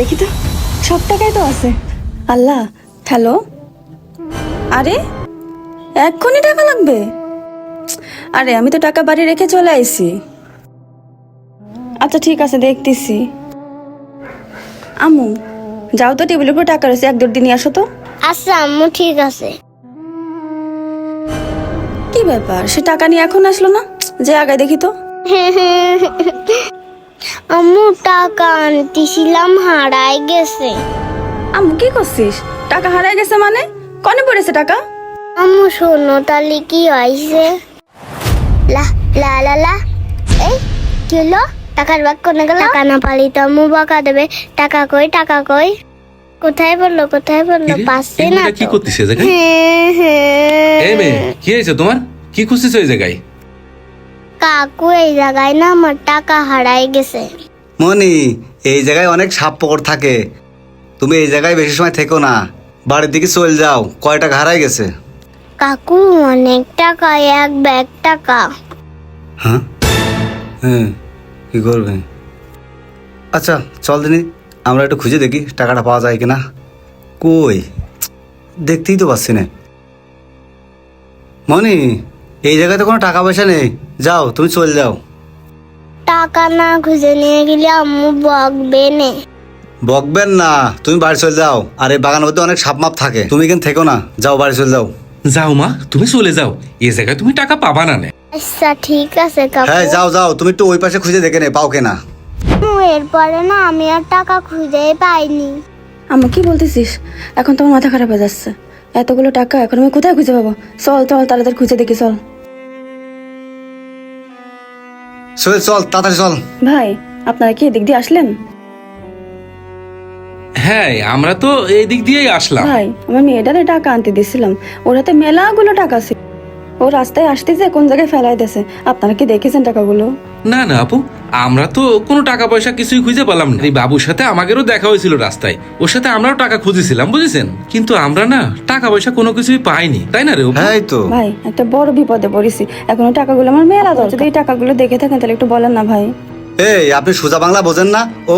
দেখি তো, সব টাকাই তো আছে। আল্লাহ। হ্যালো, আরে এক্ষুনি টাকা লাগবে? আরে আমি তো টাকা বাড়ি রেখে চলে আইছি। আচ্ছা ঠিক আছে, দেখতেছি। আম্মু, যাও তো, টেবিলের উপর টাকা রয়েছে, 1-2 দিন নিয়ে আসো তো। আচ্ছা আম্মু, ঠিক আছে। কি ব্যাপার, সে টাকা নিয়ে এখন আসলো না? যে আগে দেখি তো। আম্মু, টাকা আনতেছিলাম, হারাই গেছে। আম্মু কি করছিস? টাকা হারাই গেছে মানে? কনে পড়েছে টাকা? আম্মু শোনো, তাহলে কি হয়েছে? লা লা লা লা, এই কি হলো? টাকার ব্যাগ কোনে গেল? টাকা না পালি তো আম্মু বকা দেবে। টাকা কই, টাকা কই? কোথায় বললো, কোথায় বললো? পাচ্ছে না কি তো। করতেছে এই জায়গায়? এই মেয়ে, কি হয়েছে তোমার? কি খুঁজতেছো এই জায়গায়? কাকু, এই জায়গায় না আমার টাকা হারাই গেছে। মনি, এই জায়গায় অনেক সাপ পকড় থাকে, তুমি এই জায়গায় বেশি সময় থেকো না, বাড়ির দিকে চলে যাও। কয় টাকা হারাই গেছে? কাকু, অনেক টাকা, 1 ব্যাগ টাকা। হ্যাঁ হ্যাঁ, কি করবে? আচ্ছা চল দিনি, আমরা একটু খুঁজে দেখি টাকাটা পাওয়া যায় কিনা। কই, দেখতেই তো পাচ্ছি না। মনি, এই জায়গায় তো কোনো টাকা পয়সা নেই, যাও তুমি চলে যাও। টাকা না খুঁজে নিয়ে গেলে আম্মু বকবে নে। বকবেন না, তুমি বাড়ি চলে যাও। আর এই বাগানের মধ্যে অনেক সাপ মাপ থাকে, তুমি কিন্তু থেকো না, যাও বাড়ি চলে যাও। যাও মা, তুমি চলে যাও, এই জায়গায় তুমি টাকা পাবা না। আচ্ছা ঠিক আছে কাকু। হ্যাঁ যাও যাও, তুমি একটু ওই পাশে খুঁজে দেখে নে পাও কিনা। এরপরে না আমি আর টাকা খুঁজে পাইনি। আম্মু কি বলতেছিস? এখন তোমার মাথা খারাপ হয়ে যাচ্ছে। এতগুলো টাকা এখন আমি কোথায় খুঁজে পাবো? চল চল, তাড়াতাড়ি খুঁজে দেখি, চল। চল চল, তাড়াতাড়ি চল। ভাই, আপনারা কি এদিক দিয়ে আসলেন? হ্যাঁ, আমরা তো এই দিক দিয়েই আসলাম। ভাই, আমার মেয়েটারে টাকা আনতে দিছিলাম, ওর হাতে মেলাগুলো টাকা ছিল। ও রাস্তায় আসতেছে, কোন জায়গায় ফেলাই দিয়েছে। আপনারা কি দেখেছেন টাকাগুলো? না না আপু, আমরা তো কোনো টাকা পয়সা কিছুই খুঁজে পেলাম না। এই বাবুর সাথে আমাদেরও দেখা হয়েছিল রাস্তায়, ওর সাথে আমরাও টাকা খুঁজেছিলাম, বুঝেছেন? কিন্তু আমরা না টাকা পয়সা কোনো কিছুই পাইনি, তাই না রে অপু? হ্যাঁ এই তো। ভাই, একটা বড় বিপদে পড়েছি। এখন ওই টাকাগুলো আমার মেলা দরকার। যদি এই টাকাগুলো দেখে থাকেন তাহলে একটু বলেন না ভাই। এই আপনি সোজা বাংলা বোঝেন না? ও,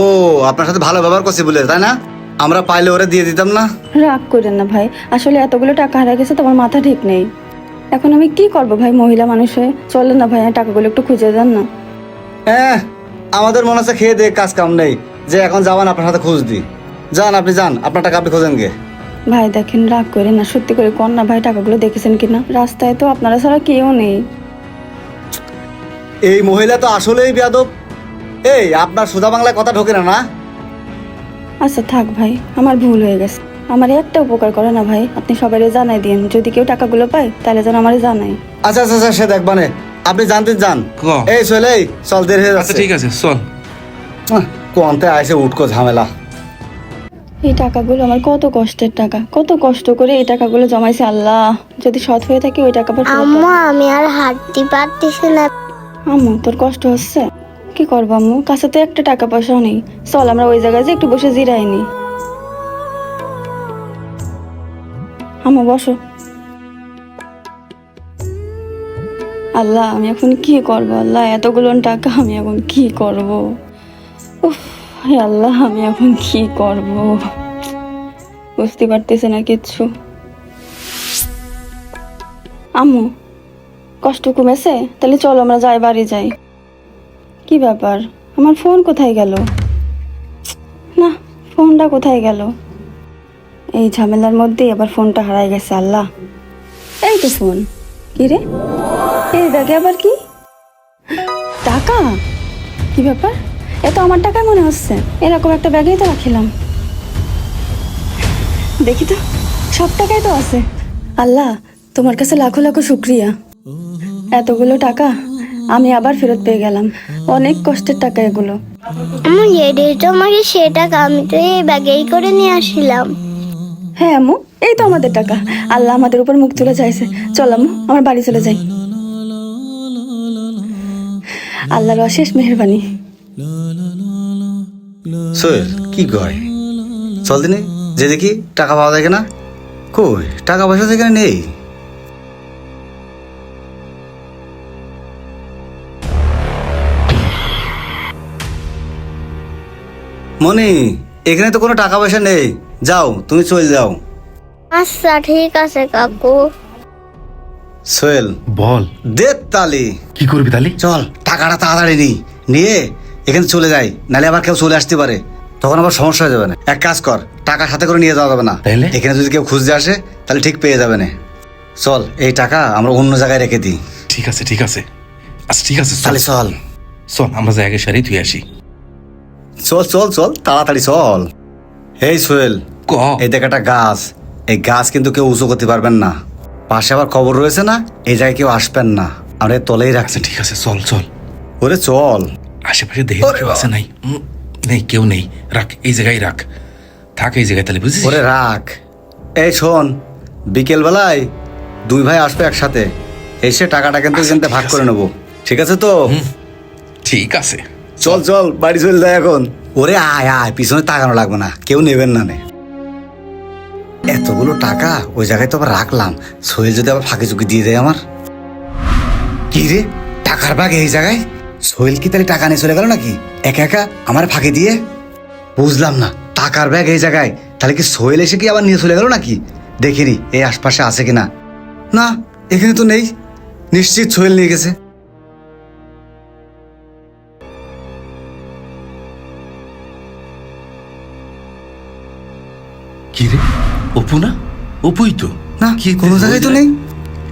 আপনার সাথে ভালো ব্যবহার করছি বলে, তাই না? আমরা পাইলে ওরা দিয়ে দিতাম না? রাগ করেন না ভাই, আসলে এতগুলো টাকা হারা গেছে, তোমার মাথা ঠিক নেই। এখন আমি কি করব ভাই, মহিলা মানুষে। চলেন না ভাই, টাকাগুলো একটু খুঁজে দেন না। হ্যাঁ, আমাদের মনে হচ্ছে খেয়ে দিয়ে কাজ কাম নেই যে এখন যাবেন আপনার সাথে খোঁজ দি। যান, আপনি যান, আপনার টাকা আপনি খোঁজেন গে। ভাই দেখেন, রাগ করেন না, সত্যি করে কোন না ভাই, টাকাগুলো দেখেছেন কিনা? রাস্তায় তো আপনারা ছাড়া কেউ নেই। এই মহিলা তো আসলেই বেয়াদব। এই আপনার সোজা বাংলায় কথা ঢোকে না না? আচ্ছা থাক ভাই, আমার ভুল হয়ে গেছে। আমার একটা উপকার করে না ভাই, আপনি সবাই জানাই দিন, যদি কেউ টাকাগুলো পায় তাহলে যেন আমারে জানাই। আচ্ছা আচ্ছা আচ্ছা, সে দেখবানে, আপনি জানতে যান। ক। এই চলে, এই চল, দেরি হয়ে আচ্ছা যাচ্ছে। ঠিক আছে, চল। কোনতে আইসে উঠকো ঝামেলা। এই টাকাগুলো আমার কত কষ্টের টাকা, কত কষ্ট করে এই টাকাগুলো জমাইছে। আল্লাহ, যদি সৎ হয়ে থাকে ওই টাকা আবার ফেরত আম্মু, দাও। আমি আর হাঁটতে পারতেছি না। আম্মু, তোর কষ্ট হচ্ছে? কি করবো আম্মু, কাছে তো একটা টাকা পয়সাও নেই। চল আমরা ওই জায়গায় যে একটু বসে জিরাইনি। আম্মু বসো। আল্লাহ, আমি এখন কি করব? আল্লাহ, এতগুলো টাকা আমি এখন কি করব? উফ, হে আল্লাহ, আমি এখন কি করব? বুঝতে পারতেছি না কিচ্ছু। আম্মু, কষ্ট কমেছে? তাহলে চলো আমরা যাই, বাড়ি যাই। কি ব্যাপার, আমার ফোন কোথায় গেল? না, ফোনটা কোথায় গেল? এই ঝামেলার মধ্যে আবার ফোনটা হারাই গেছে। আল্লাহ, এই তো ফোন। কি রে, এই ব্যাগে আবার কি টাকা? কি ব্যাপার, এ তো আমার টাকাই মনে হচ্ছে। এরকম একটা ব্যাগেই তো রাখিলাম। দেখি তো, সব টাকাই তো আছে। আল্লাহ, তোমার কাছে লাখো লাখো শুক্রিয়া। এতগুলো টাকা আমি আবার ফেরত পেয়ে গেলাম। অনেক কষ্টের টাকা এগুলো। আম্মু, এটাই তো আমাকে সে টাকা, আমি তো এই ব্যাগেই করে নিয়ে আসছিলাম। হ্যাঁ আম্মু, এই তো আমাদের টাকা। আল্লাহ আমাদের উপর মুখ তুলে চাইছে। চল আম্মু, আমার বাড়ি চলে যাই। আল্লাহর অশেষ মেহেরবানি। সোহেল কি কয়? চল দিনে যে দেখি টাকা পাওয়া যায় কিনা। কই, টাকা পয়সা যেখানে নেই। মনি, এখানে তো কোনো টাকা পয়সা নেই, যাও তুমি চলে যাও। আচ্ছা ঠিক আছে কাকু। সোহেল, বল দে তালি। কি করবি তালি? চল টাকাটা তাড়াতাড়ি নিয়ে এখানে চলে যাই, নাহলে আবার কেউ চলে আসতে পারে, তখন আবার সমস্যা হয়ে যাবে না। এক কাজ কর, টাকা সাথে করে নিয়ে যাওয়া যাবে না, তাইলে? এখানে যদি কেউ খুঁজতে আসে তাহলে ঠিক পেয়ে যাবে না। চল এই টাকা আমরা অন্য জায়গায় রেখে দিই। ঠিক আছে ঠিক আছে, আচ্ছা ঠিক আছে, তাহলে চল চল আমরা জায়গায় সারি তুই আসি। চল চল চল তাড়াতাড়ি চল। এই সোহেল, ক এই দেখ একটা গাছ, এই গাছ কিন্তু কেউ উঁচু করতে পারবেন না, পাশে আবার কবর রয়েছে না, এই জায়গায় কেউ আসবেন না, আমরা এর তলেই রাখছি। আচ্ছা ঠিক আছে, চল চল। ওরে চল। আশেপাশে দেখে ওরে কেউ বাবা। আছে নাই? নেই, কেউ নেই, রাখ এই জায়গায় রাখ, থাক এই জায়গায় তাহলে, বুঝছিস? ওরে রাখ। এই শোন, বিকেল বেলায় দুই ভাই আসবে একসাথে, এসে টাকাটা কিন্তু আচ্ছা, এখান থেকে ঠিক ভাগ আছে। করে নেবো, ঠিক আছে তো? ঠিক আছে, চল চল বাড়ি চলে যায় এখন। ওরে আয় আয়, পিছনে তাকানো লাগবে না, কেউ নেবেন না নে। এতগুলো টাকা ওই জায়গায় তো আবার রাখলাম, সোহেল যদি আবার ফাঁকি চুকি দিয়ে দেয় আমার। কি রে, টাকার ব্যাগ এই জায়গায়? সোহেল কি তাহলে টাকা নিয়ে চলে গেল নাকি একা একা আমার ফাঁকি দিয়ে? বুঝলাম না, টাকার ব্যাগ এই জায়গায়, তাহলে কি সোহেল এসে কি আবার নিয়ে চলে গেল নাকি? দেখিনি এই আশপাশে আছে কিনা। না, এখানে তো নেই, নিশ্চিত সোহেল নিয়ে গেছে। কি রে, অপু না? অপুই তো। না, কি কোনো জায়গায় তো নেই।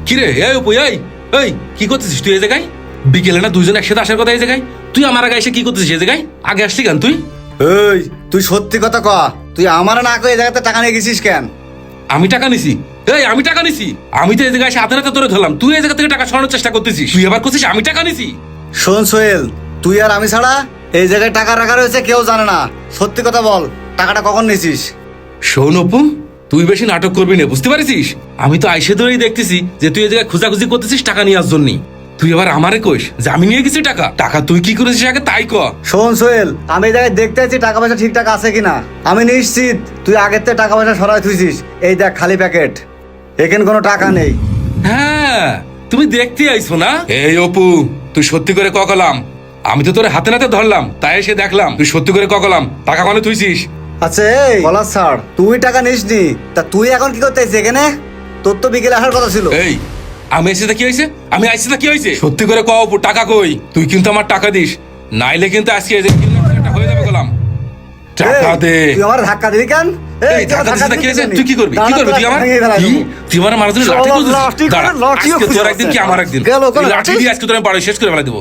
কি রে, এই অপু, এই এই কি করতেছিস তুই এই জায়গায়? বিকেলে না দুইজন একসাথে আসার কথা এই জায়গায়, তুই আমার আগে এসে কি করতেছিস এই জায়গায়? আগে আসলি কেন তুই? এই তুই সত্যি কথা ক, তুই আমার না করে এই জায়গাতে টাকা নিয়ে গেছিস কেন? আমি টাকা নিছি? এই আমি টাকা নিছি? আমি তো এই জায়গায় এসে হাতে হাতে তোরে ধরলাম, তুই এই জায়গা থেকে টাকা সরানোর চেষ্টা করতেছিস, তুই আবার করছিস আমি টাকা নিছি? শোন সোহেল, তুই আর আমি ছাড়া এই জায়গায় টাকা রাখা রয়েছে কেউ জানে না, সত্যি কথা বল, টাকাটা কখন নিয়েছিস? শোন অপু, তুই বেশি নাটক করবি না, বুঝতে পারিস? আমি তো আইসে ধরেই দেখতেছি যে তুই এই জায়গায় খোঁজাখুঁজি করতেছিস টাকা নেওয়ার জন্য, তুই আবার আমারে কইস যে আমি নিয়ে গেছি টাকা। টাকা তুই কি করেছিস আগে তাই ক। শোন সোহেল, আমি এই জায়গায় দেখতে আছি টাকা পয়সা ঠিকঠাক আছে কিনা, আমি নিশ্চিত তুই আগের থেকে টাকা পয়সা সরাই থুইছিস। এই দেখ খালি প্যাকেট, এখানে কোনো টাকা নেই। হ্যাঁ, তুমি দেখতে আইছো না? এই অপু, তুই সত্যি করে ককলাম, আমি তো তোর হাতে নাতে ধরলাম, তাই এসে দেখলাম তুই সত্যি করে ককলাম টাকা মানে তুইছিস। আচ্ছা এই বলার ছাড়, তুই টাকা নিসনি, তা তুই এখন কি করতে আছিস এখানে? তোর তো বিকেলে আসার কথা ছিল। এই আমি এসে তা কি হয়েছে? আমি আইসি তা কি হয়েছে? সত্যি করে কও অপু, টাকা কই? তুই কিন্তু আমার টাকা দিস, নাইলে কিন্তু আজকে এই যে কিডন্যাপটা হয়ে যাবে গেলাম। টাকা দে। তুই আমার ধাক্কা দিবি কেন? এই টাকা দিছিস তা কি হয়েছে? তুই কি করবি? কি করবি তুই আমার? তুই আমার মারার জন্য লাঠি চলো, খুঁজছিস? লাঠি করে দাঁড়া, লাঠিও আজকে তোর খুঁজে একদিন কি আছে। আমার একদিন। গেল, এই গেল, লাঠি দিয়ে আজকে তোর আমি বাড়ি শেষ করে ফেলে দেবো।